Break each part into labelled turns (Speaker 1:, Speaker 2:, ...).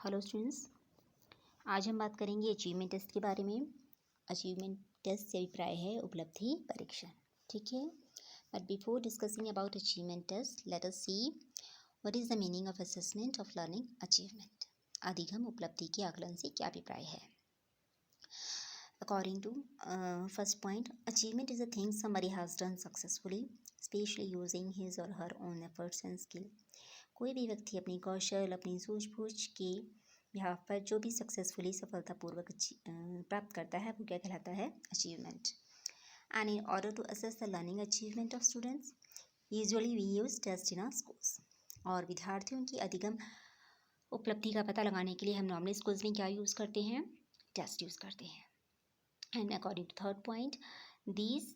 Speaker 1: Hello students, आज हम बात करेंगे अचीवमेंट टेस्ट के बारे में। अचीवमेंट टेस्ट से अभिप्राय है उपलब्धि परीक्षण। ठीक है, but before discussing about achievement test, let us see what is the meaning of assessment of learning achievement. अधिगम उपलब्धि के आकलन से क्या अभिप्राय है? According to first point, achievement is a thing somebody has done successfully, especially using his or her own efforts and skill। कोई भी व्यक्ति अपनी कौशल, अपनी सूझबूझ के बिहाफ पर जो भी सक्सेसफुली सफलतापूर्वक प्राप्त करता है वो क्या कहलाता है? Achievement. And in order to assess the learning achievement of students, usually we use test in our schools. और विद्यार्थियों की अधिगम उपलब्धि का पता लगाने के लिए हम नॉर्मली स्कूल्स में क्या यूज़ करते हैं? टेस्ट यूज़ करते हैं। And according to third point, these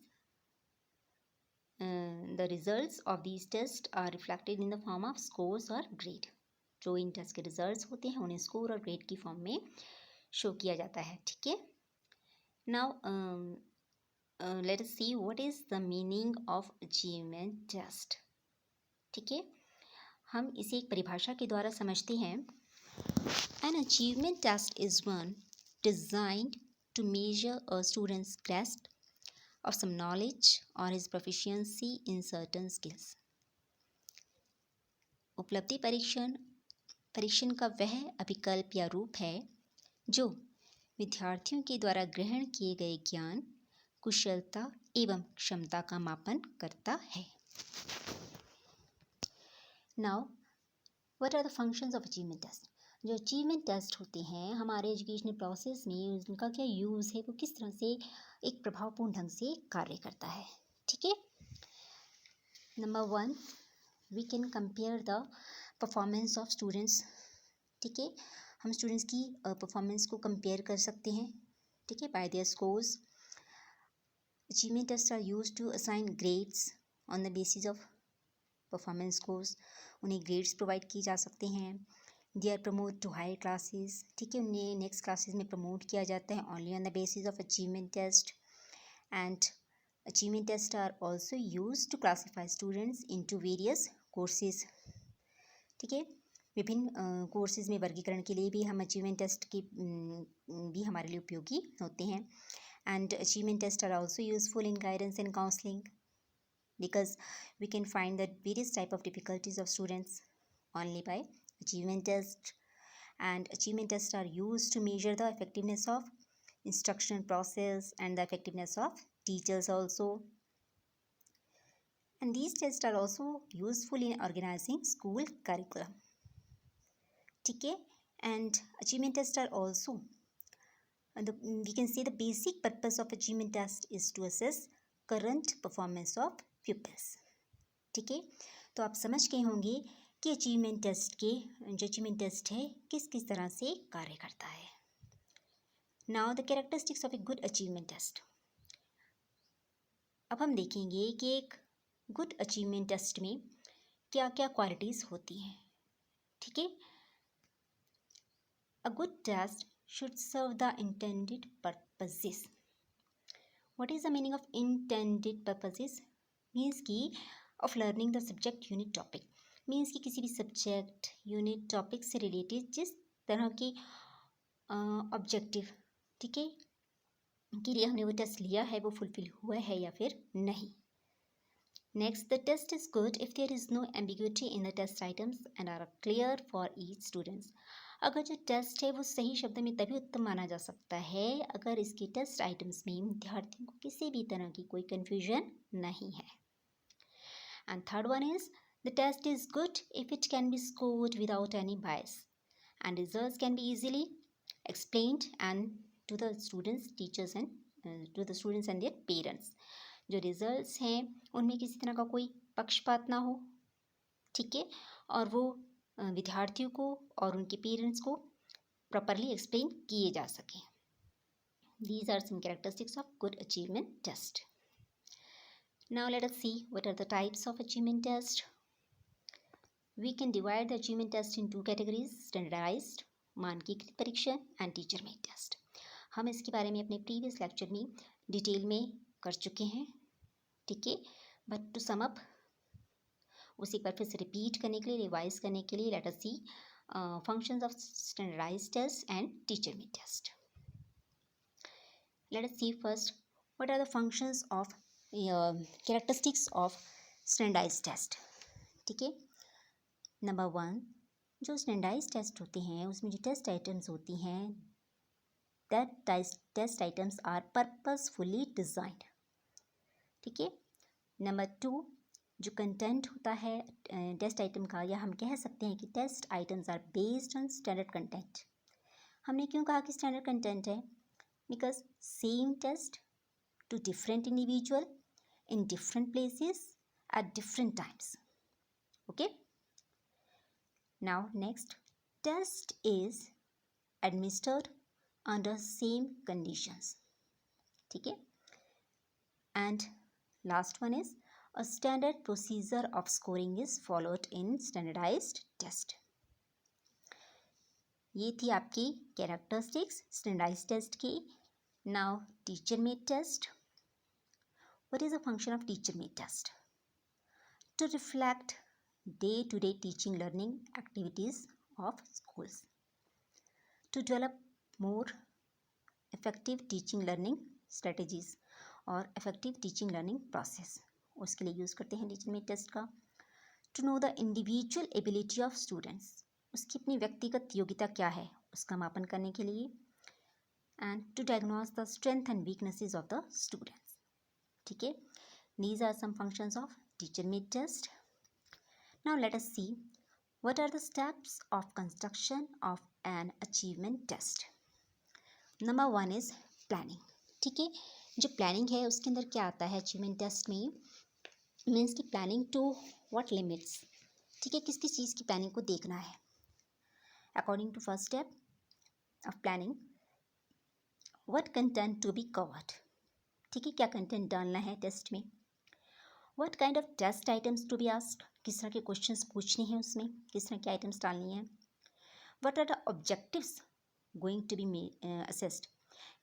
Speaker 1: the results of these tests are reflected in the form of scores or grade। जो इन टेस्ट के रिजल्ट्स होते हैं उन्हें स्कोर और ग्रेड की फॉर्म में शो किया जाता है। ठीक है, now let us see what is the meaning of achievement test. ठीक है, हम इसे एक परिभाषा के द्वारा समझते हैं। An achievement test is one designed to measure a student's grasp of some knowledge or his proficiency in certain skills। उपलब्धि परीक्षण का वह अभिकल्प या रूप है जो विद्यार्थियों के द्वारा ग्रहण किए गए ज्ञान, कुशलता एवं क्षमता का मापन करता है। Now what are the functions of achievement test? जो अचीवमेंट टेस्ट होते हैं हमारे एजुकेशनल प्रोसेस में, उनका क्या यूज़ है, वो किस तरह से एक प्रभावपूर्ण ढंग से कार्य करता है। ठीक है, number 1, we can compare the performance of students. ठीक है, हम स्टूडेंट्स की परफॉर्मेंस को कंपेयर कर सकते हैं। ठीक है, by their scores. Achievement test are used to assign grades on the basis of performance scores. उन्हें ग्रेड्स प्रोवाइड किए जा सकते हैं। They are promote to higher classes. ठीक है, उन्हें नेक्स्ट क्लासेस में प्रमोट किया जाता है only on the basis of achievement test. And achievement test are also use to classify students into various courses. ठीक है, विभिन्न कोर्सेज में वर्गीकरण के लिए भी हम अचीवमेंट टेस्ट की भी हमारे लिए उपयोगी होते हैं। And achievement test are also useful in guidance and counselling, because we can find the various type of difficulties of students only by achievement test। And achievement tests are used to measure the effectiveness of instructional process and the effectiveness of teachers also। And these tests are also useful in organizing school curriculum। ठीक है, and achievement tests are also we can say the basic purpose of achievement test is to assess current performance of pupils। ठीक है, तो आप समझ गए होंगे कि अचीवमेंट टेस्ट है किस किस तरह से कार्य करता है। Now the characteristics of a good achievement test. अब हम देखेंगे कि एक गुड अचीवमेंट टेस्ट में क्या क्या क्वालिटीज़ होती हैं। ठीक है, a good test should serve the intended purposes. What is the meaning of intended purposes? Means key of learning the subject unit topic. Means कि किसी भी सब्जेक्ट यूनिट टॉपिक से रिलेटेड जिस तरह की ऑब्जेक्टिव, ठीक है, के लिए हमने वो टेस्ट लिया है वो फुलफिल हुआ है या फिर नहीं। Next, the test is good if there is no ambiguity in the test items and are clear for each students. अगर जो टेस्ट है वो सही शब्द में तभी उत्तम माना जा सकता है अगर इसके टेस्ट आइटम्स में विद्यार्थियों को किसी भी तरह की कोई कन्फ्यूजन नहीं है। And third one is the test is good if it can be scored without any bias and results can be easily explained and to the students, teachers and to the students and their parents। जो results हैं उनमें किसी तरह का कोई पक्षपात ना हो। ठीक है, और वो विद्यार्थियों को और उनके पेरेंट्स को प्रॉपरली एक्सप्लेन किए जा सकें। These are some characteristics of good achievement test। Now let us see what are the types of achievement test। We can divide the achievement test in two categories: standardized मानकीकृत परीक्षण and teacher made test। हम इसके बारे में अपने previous lecture में detail में कर चुके हैं। ठीक है, बट टू सम अप उसे एक बार फिर से रिपीट करने के लिए, रिवाइज करने के लिए, let us see functions of standardized test and teacher made test. Let us see first what are the functions of characteristics of standardized test. ठीक है, नंबर 1, जो स्टैंडर्डाइज टेस्ट होते हैं उसमें जो टेस्ट आइटम्स होती हैं that test items are purposefully designed. ठीक है. नंबर 2, जो कंटेंट होता है टेस्ट आइटम का, या हम कह सकते हैं कि test items are based on standard content. हमने क्यों कहा कि स्टैंडर्ड कंटेंट है? Because same test to different individual in different places at different times. Okay. Now next, test is administered under same conditions. ठीक है. And last one is a standard procedure of scoring is followed in standardized test. ये थी आपकी characteristics standardized test की. Now teacher made test. What is the function of teacher made test? To reflect day-to-day teaching learning activities of schools. To develop more effective teaching learning strategies और effective teaching learning process. उसके लिए use करते हैं teacher made test का. To know the individual ability of students. उसकी अपनी व्यक्तिगत योग्यता क्या है उसका मापन करने के लिए. And to diagnose the strength and weaknesses of the students. ठीक है. These are some functions of teacher made test. Now let us see what are the steps of construction of an achievement test. Number 1 is planning. ठीक है. जो planning है उसके अंदर क्या आता है अचीवमेंट टेस्ट में? मीन्स की प्लानिंग टू व्हाट लिमिट्स. ठीक है, किस किस चीज़ की प्लानिंग को देखना है. According to first step of planning, what content to be covered. ठीक है, क्या कंटेंट डालना है टेस्ट में. What kind of test items to be asked. किस तरह के क्वेश्चंस पूछने हैं उसमें, किस तरह के आइटम्स डालनी है. What are the objectives going to be assessed.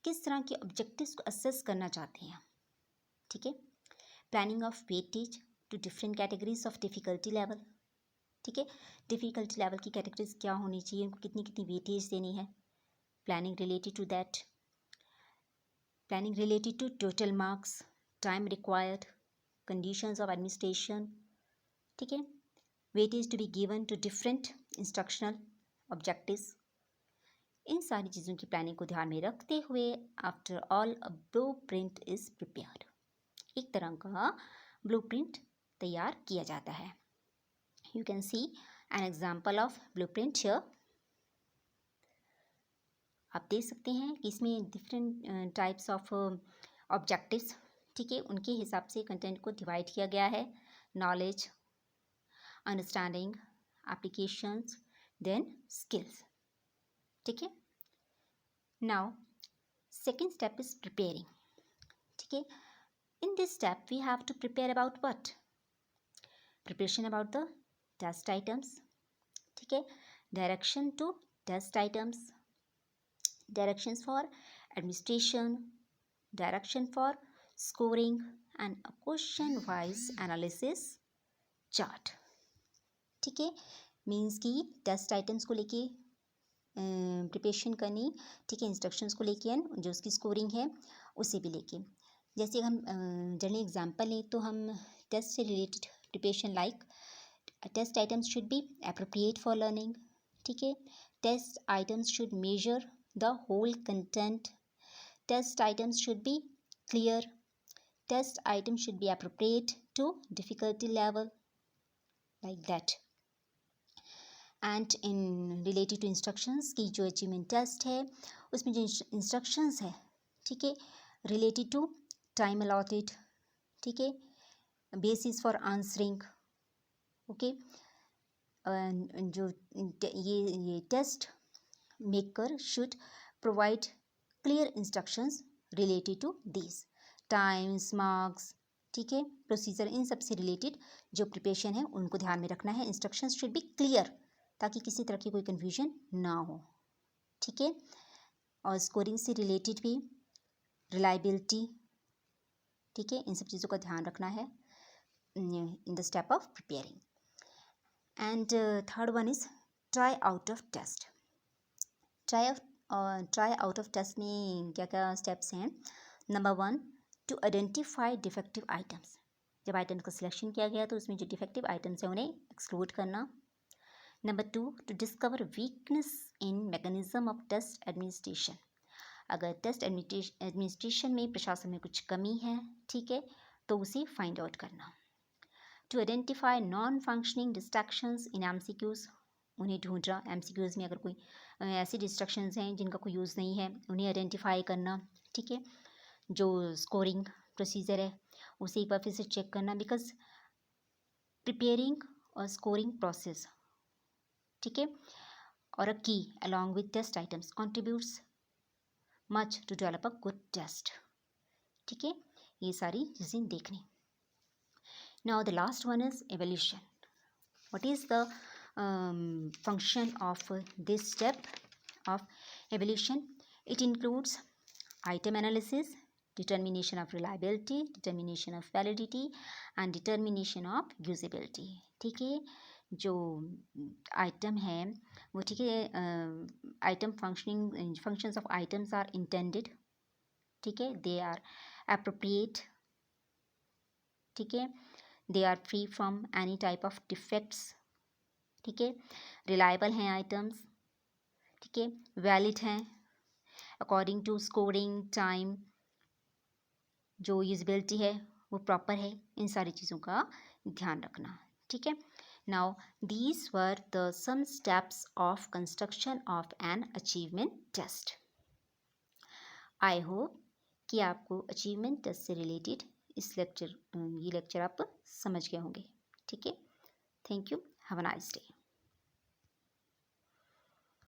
Speaker 1: किस तरह के ऑब्जेक्टिव्स को असेस करना चाहते हैं. ठीक है. Planning of weightage to different categories of difficulty level. ठीक है, डिफ़िकल्टी लेवल की कैटेगरीज क्या होनी चाहिए, उनको कितनी कितनी वेटेज देनी है. Planning related to that. Planning related to total marks, time required, conditions of administration. ठीक है. Weightage to be given to different instructional objectives. इन सारी चीज़ों की प्लानिंग को ध्यान में रखते हुए after all a blueprint is prepared. एक तरह का ब्लूप्रिंट तैयार किया जाता है. You can see an example of blueprint here. आप देख सकते हैं कि इसमें डिफरेंट टाइप्स ऑफ ऑब्जेक्टिव्स. ठीक है, उनके हिसाब से कंटेंट को डिवाइड किया गया है. Knowledge, understanding, applications, then skills. ठीक है. Now second step is preparing. ठीक है. In this step, we have to prepare about what? Preparation about the test items. ठीक है. Direction to test items. Directions for administration. Direction for scoring and a question-wise analysis chart. ठीक है. Means कि test items को लेके preparation करनी. ठीक है. इंस्ट्रक्शंस को लेके एंड जो उसकी स्कोरिंग है उसे भी लेके. जैसे हम जनरली एग्जांपल लें तो हम टेस्ट से related preparation like test items should be appropriate for learning. ठीक है. Test items should measure the whole content. Test items should be clear. Test items should be appropriate to difficulty level like that. And in related to instructions की जो achievement test है उसमें जो instructions है. ठीक है, रिलेटेड टू टाइम अलॉटेड. ठीक है, बेसिस फॉर आंसरिंग. ओके. जो ये test maker should provide clear instructions related to this times, marks. ठीक है, प्रोसीजर, इन सब से रिलेटेड जो प्रिपरेशन है उनको ध्यान में रखना है. इंस्ट्रक्शंस शुड बी क्लियर ताकि किसी तरह की कोई कन्फ्यूजन ना हो. ठीक है. और स्कोरिंग से रिलेटेड भी रिलायबिलिटी. ठीक है, इन सब चीज़ों का ध्यान रखना है in the step of preparing. And third one is try out of test. Try out of test में क्या क्या स्टेप्स हैं? Number 1, to identify defective items. जब आइटम्स का सिलेक्शन किया गया तो उसमें जो डिफेक्टिव आइटम्स हैं उन्हें एक्सक्लूड करना। Number 2, to discover weakness in mechanism of test administration. अगर टेस्ट एडमिनिस्ट्रेशन में प्रशासन में कुछ कमी है, ठीक है, तो उसे फाइंड आउट करना। To identify non functioning distractions in MCQs, उन्हें ढूंढना। एमसीक्यूज में अगर कोई ऐसी डिस्ट्रैक्शंस हैं जिनका कोई यूज़ नहीं है, उन्हें आइडेंटिफाई करना, ठीक है। जो स्कोरिंग प्रोसीजर है उसे एक बार फिर से चेक करना, बिकॉज प्रिपेयरिंग और स्कोरिंग प्रोसेस, ठीक है, और अ की along with test items contributes much to develop a good test, ठीक है। ये सारी चीज़ें देखनी। Now the last one is evolution. What is the function of this step of evaluation? It includes item analysis, determination of reliability, determination of validity and determination of usability. ठीक है, जो item है वो, ठीक है, item functions of items are intended, ठीक है, they are appropriate, ठीक है, they are free from any type of defects, ठीक है, रिलायबल हैं आइटम्स, ठीक है, वैलिड हैं अकॉर्डिंग टू स्कोरिंग टाइम, जो यूजेबिलिटी है वो प्रॉपर है। इन सारी चीज़ों का ध्यान रखना, ठीक है। Now these were the some steps of construction of an achievement test. I hope कि आपको अचीवमेंट टेस्ट से रिलेटेड ये लेक्चर आप समझ गए होंगे, ठीक है। Thank you, have a nice day.